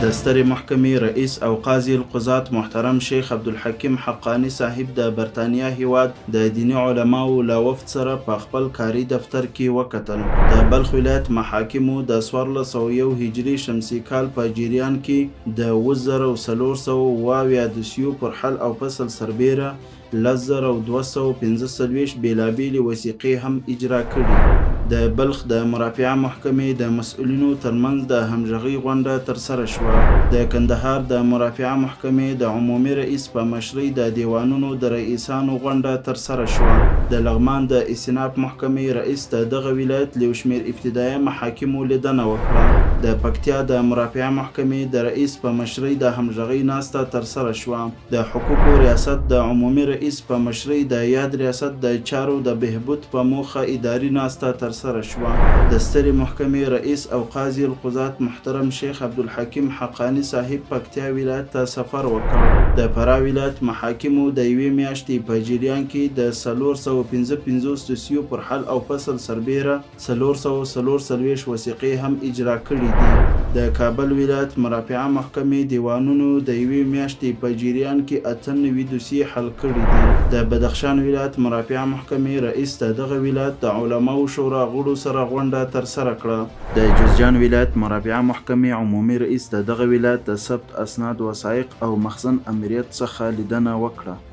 د سترې محکمې رئیس او قاضي القضات محترم شیخ عبدالحکیم حقانی صاحب د برطانیا هیواد د دیني علماو له وفد سره په خپل کاري دفتر کې وکتل. د بلخ ولایت محاکمو د 1401 هجري شمسي کال په جریان کې د 10400 دوسیو پر حل او فصل سربیره 10245 بیلابیلې وثیقې هم اجرا کړي. د بلخ د مرافعه محکمې د مسؤلینو ترمنځ د همغږۍ غونډه ترسره شوه. د کندهار د مرافعه محکمې د عمومي رئیس په مشرۍ د دیوانونو د رئیسانو غونډه ترسره شوه. د لغمان د استیناف محکمې رئیس د دغه ولایت له یو شمېر ابتدایي محاکمو لیدنه وکړه. د پکتیا د مرافعه محکمې د رئیس په مشرۍ د همغږۍ ناسته ترسره شوه. د حقوقو ریاست د عمومي رئیس په مشرۍ د یاد ریاست د چارو د بهبود په موخه اداري ناسته ترسره شوه. د سترې محکمې رئیس او قاضي القضات محترم شیخ عبدالحکیم حقانی صاحب پکتیا ولایت ته سفر وکړ. د فراه ولایت محاکمو د یوې میاشتې په جریان کې د 455 دوسیو پر حل او فصل سربیره 444 وثیقې هم اجرا کړي دي. د کابل ولایت مرافعه محکمې دیوانونو د یوې میاشتې په جریان کې 98 دوسیې حل کړي دي. د بدخشان ولایت مرافعه محکمې رئیس د دغه ولایت د علماو شورا غړو سره غونډه ترسره کړه. د جوزجان ولایت مرافعه محکمې عمومي رئیس د دغه ولایت د ثبت اسناد وثایق او مخزن امریت څخه لیدنه وکړه.